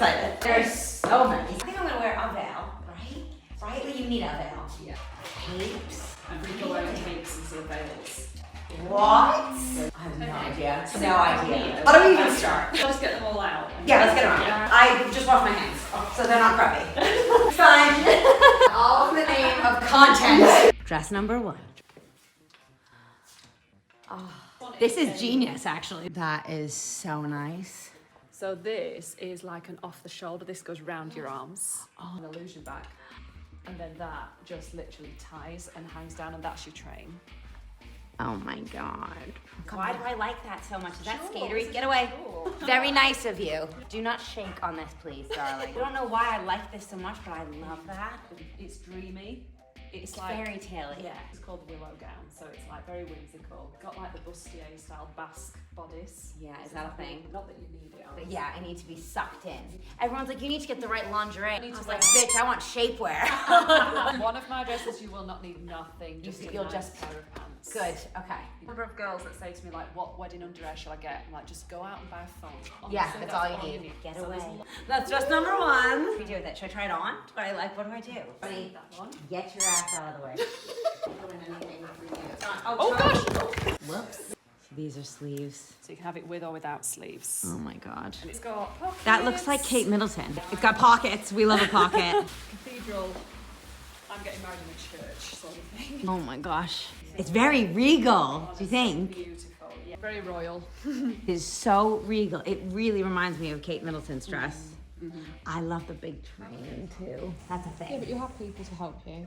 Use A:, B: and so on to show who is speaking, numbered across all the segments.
A: excited. There's so many. I think I'm gonna wear a veil, right? Right? You need a veil.
B: Yeah.
A: Capes.
B: And people wearing capes instead of veils.
A: What? I have no idea. No idea. How do we even start?
B: Let's get them all out.
A: Yeah, let's get them out. I just washed my hands, so they're not grubby. Fine. All in the name of content. Dress number 1. Oh, this is genius, actually. That is so nice.
B: So this is like an off the shoulder. This goes round your arms. An illusion back. And then that just literally ties and hangs down, and that's your train.
A: Oh my God. Why do I like that so much? Is that
B: Sure,
A: skatery? Get away. Very nice of you. Do not shake on this, please, darling. I don't know why I like this so much, but I love that.
B: It's dreamy. It's
A: It's
B: like
A: fairy tale-y.
B: Yeah, it's called the willow gown, so it's like very whimsical. Got like the bustier style basque bodice.
A: Yeah, is that a thing?
B: Not that you need it.
A: But yeah, I need to be sucked in. Everyone's like, you need to get the right lingerie. I
B: need to
A: was
B: wear-
A: like, bitch, I want shapewear.
B: One of my dresses, you will not need nothing.
A: You'll
B: a nice
A: just-
B: pair of pants.
A: Good, okay.
B: Number of girls that say to me like, "What wedding underwear shall I get?" I'm like, "Just go out and buy a phone."
A: Yeah,
B: Honestly,
A: that's all you need. Get
B: So
A: away.
B: there's a lot-
A: That's dress number 1. What do we do with it? Should I try it on? What do I like? What do I do?
B: Take that one.
A: Get your ass out of the way.
B: Oh gosh!
A: Whoops. These are sleeves.
B: So you can have it with or without sleeves.
A: Oh my God.
B: And it's got pockets.
A: That looks like Kate Middleton. It's got pockets. We love a pocket.
B: Cathedral. I'm getting married in a church sort of thing.
A: Oh my gosh. It's very regal, do you think?
B: Beautiful. Yeah. Very royal.
A: It's so regal. It really reminds me of Kate Middleton's dress. I love the big train too. That's a
C: Yeah,
A: thing.
C: but you'll have people to help you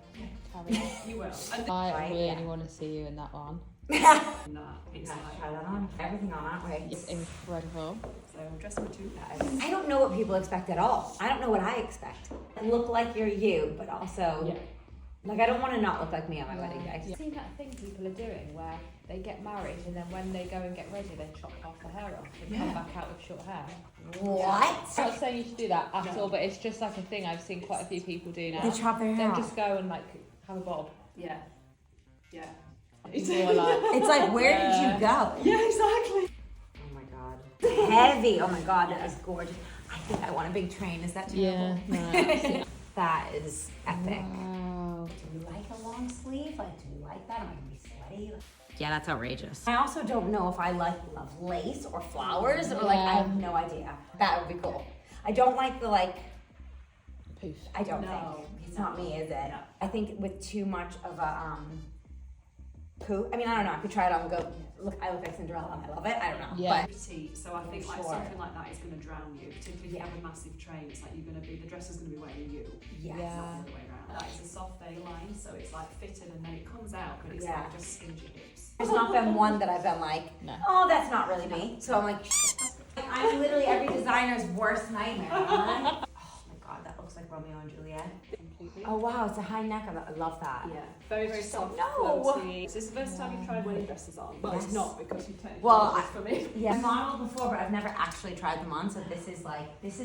C: carry it.
B: You will. And
C: I
A: Right,
C: really
A: yeah.
C: want to see you in that one.
B: that, it's like,
A: Try that on. Everything on that way.
C: It's incredible.
B: so dress number 2.
A: I don't know what people expect at all. I don't know what I expect. Look like you're you, but also,
B: Yeah.
A: like I don't want to not look like me on my wedding day.
C: I've seen that thing people are doing where they get married and then when they go and get ready, they chop half the hair off and come back out with short hair.
A: What?
C: I'm not saying you should do that at all, but it's just like a thing I've seen quite a few people do now.
A: They chop their hair
C: Then
A: off.
C: just go and like have a bob.
B: Yeah. Yeah.
C: It's more like,
A: It's like, where did you go?
B: Yeah, exactly.
A: Oh my God. It's heavy. Oh my God, that is gorgeous. I think I want a big train. Is that terrible?
C: no.
A: That is epic.
C: Wow.
A: Do you like a long sleeve? Like, do you like that? Am I gonna be sweaty? Yeah, that's outrageous. I also don't know if I love lace or flowers or like, I have no idea. That would be cool. I don't like the like,
C: Poof.
A: I don't
B: No.
A: think. It's not me, is it?
B: No.
A: I think with too much of a, poo. I mean, I don't know. I could try it on and go, look, I look like Cinderella and I love it. I don't know.
C: Yeah.
A: But
B: Petite, so I think like
A: Sure.
B: something like that is going to drown you. Particularly if you have a massive train, it's like you're going to be, the dress is going to be wearing you.
A: yes.
C: Yeah.
B: Not the other way around. That is a soft A-line, so it's like fitted and then it comes out, but it's
A: Yeah.
B: like just skinny hips.
A: There's not been one that I've been like,
C: No.
A: oh, that's not really me. So I'm like, I'm literally every designer's worst nightmare. Aren't I? Oh my God, that looks like Romeo and Juliet.
B: Completely.
A: Oh wow, it's a high neck. I love that.
B: Yeah, very, very soft,
A: No.
B: floaty. Is this the first time you've tried wedding dresses on? Well,
A: Yes.
B: it's not because you take
A: Well,
B: it for me.
A: Yeah, I've modeled before, but I've never actually tried them on. So this is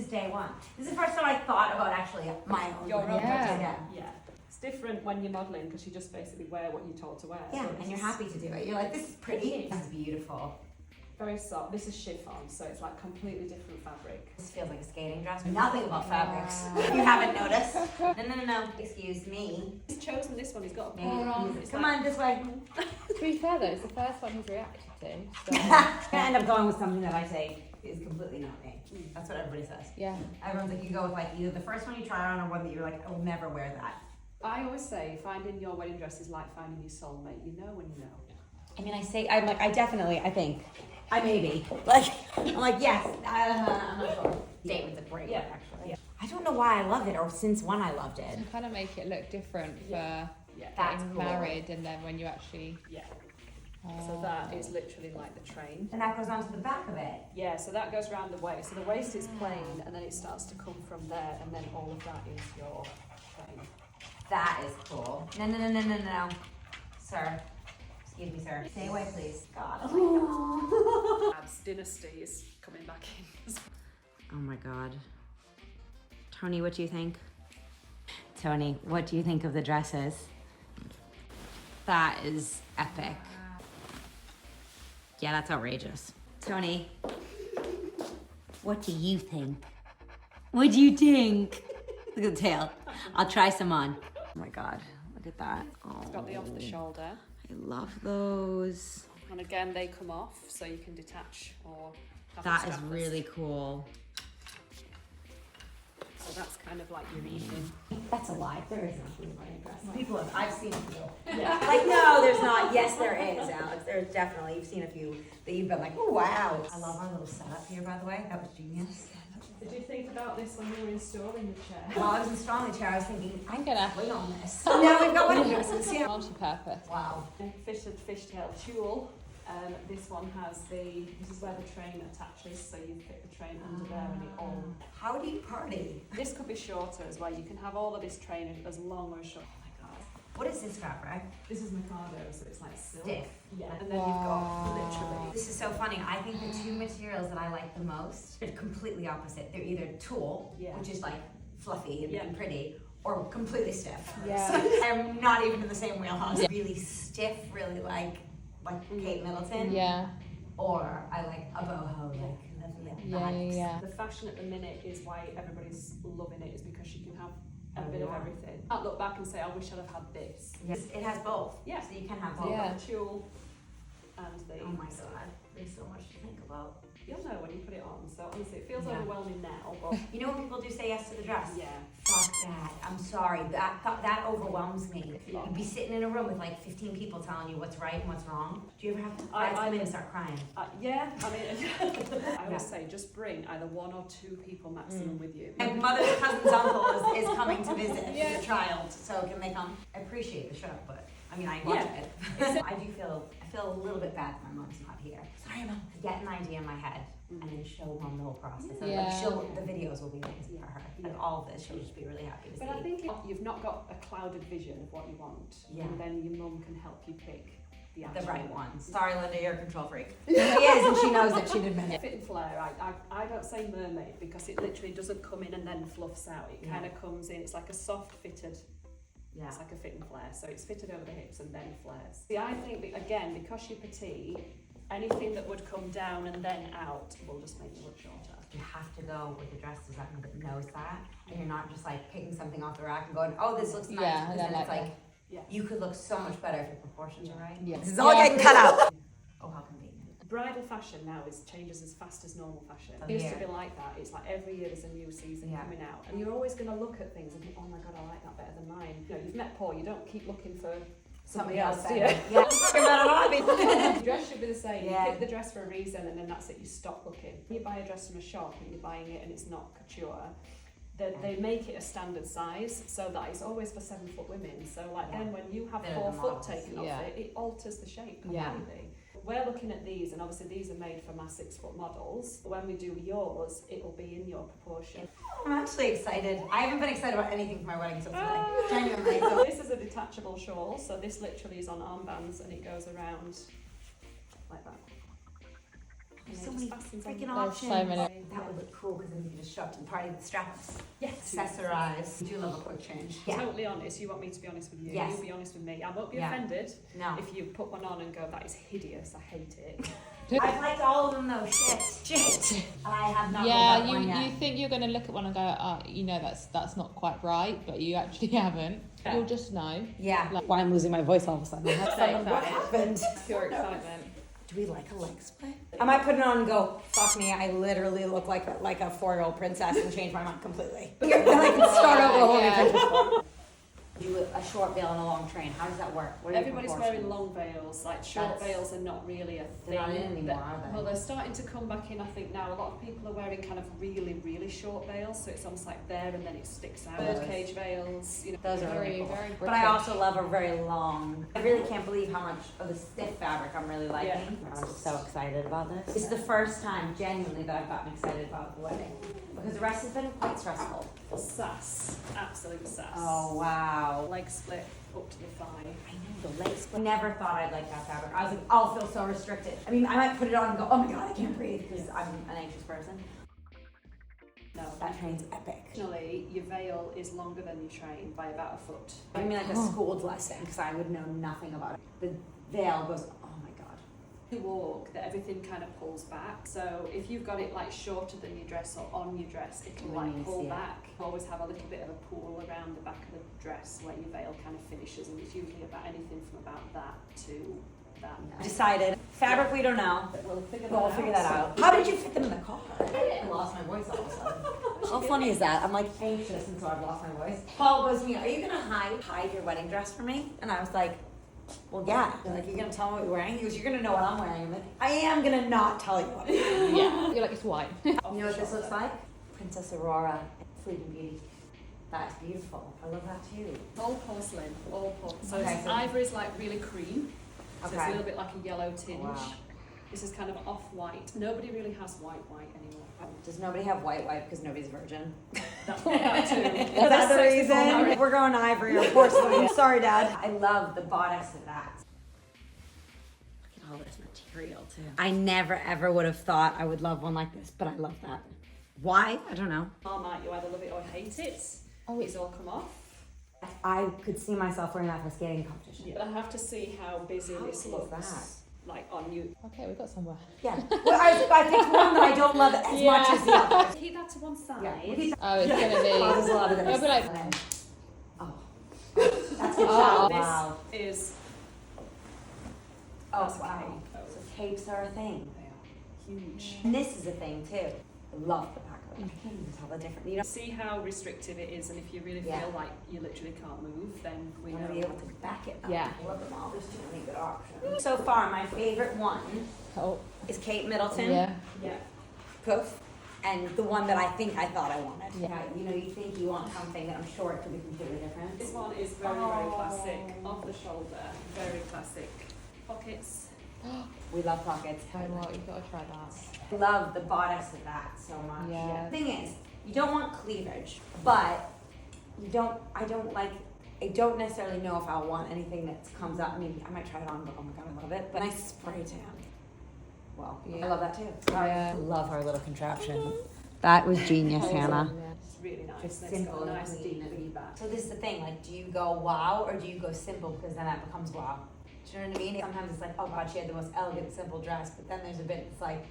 A: day one. This is the first time I thought about actually my own.
B: Your own
C: Yeah.
A: Yeah.
B: Yeah. It's different when you're modelling because you just basically wear what you're told to wear.
A: Yeah,
B: So
A: and
B: this
A: you're
B: is
A: happy to do it. You're like, this is pretty. This is beautiful.
B: Very soft. This is chiffon, so it's like completely different fabric.
A: This feels like a skating dress. Nothing about fabrics. If you haven't noticed. No. Excuse me.
B: He's chosen this one. He's got a
A: Maybe
B: collar on.
A: use it.
B: It's
A: Come
B: like-
A: on, this way.
C: To be fair though, it's the first one he's reacted to. So,
A: I'm gonna end up going with something that I say is completely not me. That's what everybody says.
C: yeah.
A: Everyone's like, you go with like either the first one you try on or one that you're like, I'll never wear that.
B: I always say finding your wedding dress is like finding your soulmate. You know when you know.
A: I mean, I think, I maybe. Like, I'm like, yes, I'm not sure. Date was a great
B: Yeah.
A: one, actually. Yeah. I don't know why I loved it or since when I loved it.
C: You kind of make it look different for
B: Yeah.
A: That's
C: getting
A: cool.
C: married and then when you actually.
B: Yeah. So that is literally like the train.
A: And that goes onto the back of it.
B: Yeah, so that goes round the waist. So the waist is plain and then it starts to come from there and then all of that is your train.
A: That is cool. No. Sir. Excuse me, sir. Stay away, please. God.
B: Abs Dynasty is coming back in.
A: Oh my God. Tony, what do you think? Tony, what do you think of the dresses? That is epic. Yeah, that's outrageous. Tony, what do you think? What do you think? Look at the tail. I'll try some on. Oh my God, look at that. Oh,
B: It's got the off the shoulder.
A: I love those.
B: And again, they come off so you can detach or have
A: That
B: them
A: is
B: strapless.
A: really cool.
B: So that's kind of like your evening.
A: That's a lie. There is no shoe wedding dress. People have, I've seen a few. Yeah. Like, no, there's not. Yes, there is, Alex. There's definitely, you've seen a few that you've been like, oh, wow. I love our little setup here, by the way. That was genius.
B: Did you think about this when you were installing the chair?
A: While I was installing the chair, I was thinking, I'm
C: gonna-
A: wait on this. Now we've got wedding dresses, yeah.
C: Multi-purpose.
A: Wow.
B: Fitted fishtail tulle. This one has this is where the train attaches, so you fit the train under there and it all.
A: How do you party?
B: This could be shorter as well. You can have all of this train as long or as short. Oh my God.
A: What is this fabric?
B: This is Mikado, so it's like silk.
A: Stiff.
B: Yeah. And then you've got literally.
A: This is so funny. I think the two materials that I like the most are completely opposite. They're either tulle,
B: Yeah.
A: which is like fluffy and,
B: Yeah.
A: and pretty, or completely stiff.
C: Yeah.
A: So I'm not even in the same wheelhouse. Really stiff, really like Kate Middleton.
C: Yeah.
A: Or I like a boho, like
C: Yeah.
B: The fashion at the minute is why everybody's loving it, is because you can have a
A: Oh,
B: bit of
A: yeah.
B: everything. I look back and say, I wish I'd have had this.
A: Yes, it has both.
B: Yeah.
A: So you can have
B: So
A: both.
B: you've
C: Yeah.
B: got the tulle and the.
A: Oh my God, there's so much to think about.
B: You'll know when you put it on. So honestly, it feels
A: Yeah.
B: overwhelming now, but
A: You know when people do say yes to the dress?
B: yeah.
A: Fuck that. I'm sorry. That overwhelms me. You'd be sitting in a room with like 15 people telling you what's right and what's wrong. Do you ever have to come in and start crying?
B: Yeah, I mean, I
A: Yeah.
B: always say just bring either one or two people maximum with you.
A: My mother's cousin's uncle is coming to visit your child, so can they come? I appreciate the show, but I mean, I watch it. I feel a little bit bad that my mom's not here. Sorry, Mom. Get an idea in my head and then show Mom the whole process. And,
C: Yeah.
A: like, the videos will be amazing for her.
B: Yeah.
A: Like all of this, she'll just be really happy to
B: But I
A: see.
B: think if you've not got a clouded vision of what you want,
A: Yeah.
B: and then your mum can help you pick the
A: The
B: actual
A: right ones. Sorry, Linda, you're a control freak. She is, and she knows it. She'd admit it.
B: Fit and flare, I don't say mermaid because it literally doesn't come in and then fluffs out. It kind of comes in, it's like a soft fitted,
A: Yeah.
B: it's like a fit and flare. So it's fitted over the hips and then flares. See, I think, that, again, because you're petite, anything that would come down and then out will just make you look shorter.
A: You have to go with a dress designer that knows that, and you're not just like picking something off the rack and going, "Oh, this looks nice."
C: Yeah,
A: Because
C: I
A: then
C: like
A: it's like
B: Yeah.
A: you could look so much better if your proportions are right.
C: Yeah.
A: This is all getting cut out. Oh, how convenient.
B: Bridal fashion now changes as fast as normal fashion.
A: Oh,
B: It used
A: yeah.
B: to be like that. It's like every year there's a new season
A: Yeah.
B: coming out, and you're always going to look at things and think, "Oh my God, I like that better than mine." You know, you've met Paul. You don't keep looking for somebody else, do you?
A: Yeah. Talking about a hobby.
B: The dress should be the same.
A: Yeah.
B: You pick the dress for a reason, and then that's it. You stop looking. When you buy a dress from a shop and you're buying it and it's not couture, they make it a standard size so that it's always for 7-foot women. So like
A: Yeah.
B: then when you have
A: They're
B: 4
A: the
B: foot
A: models.
B: taken
C: Yeah.
B: off it, it alters the shape
C: Yeah.
B: completely. We're looking at these, and obviously these are made for my 6-foot models. When we do yours, it will be in your proportion.
A: I'm actually excited. I haven't been excited about anything for my wedding until today. Genuinely.
B: So
A: So
B: this is a detachable shawl, so this literally is on armbands and it goes around like that. And
A: there's
B: it
A: so
B: just
A: many
B: fastens on
A: freaking
B: the-
A: options.
C: so many.
A: That would look cool because then you can just show up to the party with the straps.
B: Yes.
A: Accessorize. I do love a quick change. Yeah.
B: Totally honest. You want me to be honest with you.
A: Yes.
B: You be honest with me. I won't be
A: Yeah.
B: offended
A: No.
B: if you put one on and go, that is hideous. I hate it.
A: I've liked all of them though. Shit. I have not.
C: Yeah,
A: pulled that one yet.
C: you think you're going to look at one and go, oh, you know, that's not quite right, but you actually haven't.
B: Yeah.
C: You'll just know.
A: Yeah.
C: Like-
A: Why I'm losing my voice all of a sudden. What happened?
C: Pure excitement.
A: Do we like a leg split? I might put it on and go, fuck me, I literally look like a 4-year-old princess and change my mind completely. Then I can start over a whole new
C: Yeah.
A: Pinterest board. Do a short veil and a long train. How does that work? What are your
B: Everybody's
A: proportions?
B: wearing long veils. Like short
A: That's-
B: veils are not really a thing.
A: They're not in anymore, are they?
B: Well, they're starting to come back in. I think now a lot of people are wearing kind of really, really short veils, so it's almost like there and then it sticks out.
A: Those.
B: Birdcage veils, you know.
A: Those are
C: Very,
A: really cool.
C: very
A: But I
C: British.
A: also love a very long. I really can't believe how much of the stiff fabric I'm really liking.
B: Yeah.
A: I'm so excited about this. This is the first time, genuinely, that I've gotten excited about the wedding. Because the rest has been quite stressful.
B: Sass, absolute sass.
A: Oh, wow.
B: Leg split up to the thigh.
A: I know, the legs. I never thought I'd like that fabric. I was like, I'll feel so restricted. I mean, I might put it on and go, oh my God, I can't breathe because I'm an anxious person.
B: No,
A: That train's epic.
B: Originally, your veil is longer than your train by about a foot.
A: I mean, like a schooled lesson because I would know nothing about it. The veil goes, oh my God.
B: You walk, that everything kind of pulls back. So if you've got it like shorter than your dress or on your dress, it'll
A: When you
B: like pull
A: see it.
B: back. Always have a little bit of a pool around the back of the dress where your veil kind of finishes, and it's usually about anything from about that to that.
A: Decided. Fabric, we don't know.
B: But we'll figure
A: We'll figure that out. How did you fit them in the car? I lost my voice all of a sudden. How funny is that? I'm like anxious until I've lost my voice. Paul goes to me, are you gonna hide your wedding dress for me? And I was like, well, yeah. They're like, you're gonna tell me what you're wearing? He goes, you're gonna know what I'm wearing. I'm like, I am gonna not tell you what I'm wearing.
C: Yeah. You're like, it's white.
A: You know what this looks like? Princess Aurora, Sleeping Beauty. That's beautiful. I love that too.
B: All porcelain, all porcelain. So
A: Okay,
B: it's
A: so-
B: ivory is like really cream. So it's a
A: Okay.
B: little bit like a yellow tinge.
A: Wow.
B: This is kind of off-white. Nobody really has white anymore.
A: Does nobody have white because nobody's virgin?
B: That too.
A: Is that the reason? We're going ivory or porcelain. Sorry, Dad. I love the bodice of that. Look at all this material too. I never ever would have thought I would love one like this, but I love that. Why? I don't know.
B: Marmite, you either love it or hate it.
C: Oh,
B: It's all come off.
A: I could see myself wearing that for a skating competition.
B: But I have to see how busy
A: How
B: this
A: cool is
B: looks. Like on you.
C: Okay, we got somewhere.
A: Yeah. Well, I picked one that I don't love as much as the other.
B: Keep that to one side.
A: Yeah.
C: Oh, it's gonna be.
A: Oh, there's a lot of this.
C: It'll be like.
A: Oh. That's a
C: Oh.
A: shot.
B: This
A: Wow.
B: is.
A: Oh,
B: that's a
A: wow.
B: cape.
A: So capes are a thing.
B: They are huge.
A: And this is a thing too. I love the back of it. I can't even tell the difference. You know,
B: See how restrictive it is, and if you really
A: Yeah.
B: feel like you literally can't move, then we
A: you want
B: know.
A: to be able to back it up.
C: Yeah.
A: I love them all. There's too many good options. So far, my favorite one
C: Oh,
A: is Kate Middleton.
C: yeah.
B: Yeah.
A: Poof. And the one that I think I thought I wanted.
C: Yeah.
A: You know, you think you want something that I'm sure it could be completely different.
B: This one is very,
A: Oh.
B: very classic. Off the shoulder, very classic. Pockets.
A: We love pockets.
C: Tell you what, you gotta try that.
A: Love the bodice of that so much.
C: Yeah.
A: The thing is, you don't want cleavage, but I don't necessarily know if I'll want anything that comes up. Maybe I might try it on, but oh my god, I love it. But nice spray tan. Well,
C: Yeah.
A: I love that too.
C: Yeah.
A: Love our little contraption. That was genius, Hannah.
B: It's really nice.
A: Just
B: and it's
A: simple
B: got a
A: and
B: nice
A: clean
B: deep
A: and-
B: feedback.
A: So this is the thing, like, do you go wow or do you go simple because then that becomes wow? Do you know what I mean? Sometimes it's like, oh god, she had the most elegant, simple dress, but then there's a bit that's like,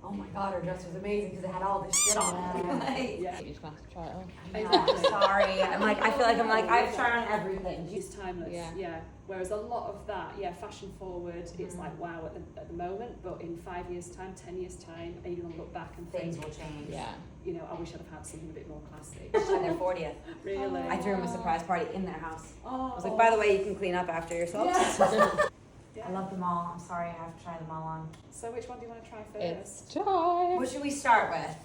A: oh my god, her dress was amazing because it had all this shit on it.
C: Yeah.
A: Like,
B: Yeah.
C: You're just gonna have to try it on.
A: I'm sorry. I feel like I've tried on everything.
B: It's timeless.
C: Yeah.
B: Yeah. Whereas a lot of that, yeah, fashion forward, it's
A: Mhm.
B: like wow at the moment, but in 5 years' time, 10 years' time, are you gonna look back and
A: Things
B: think,
A: will change.
C: Yeah.
B: you know, I wish I'd have had something a bit more classic.
A: At their 40th.
B: Really?
A: I threw them a surprise party in their house.
B: Oh.
A: I was like, by the way, you can clean up after yourself.
B: Yeah.
A: I love them all. I'm sorry I have to try them all on.
B: So which one do you want to try first?
C: It's time.
A: What should we start with?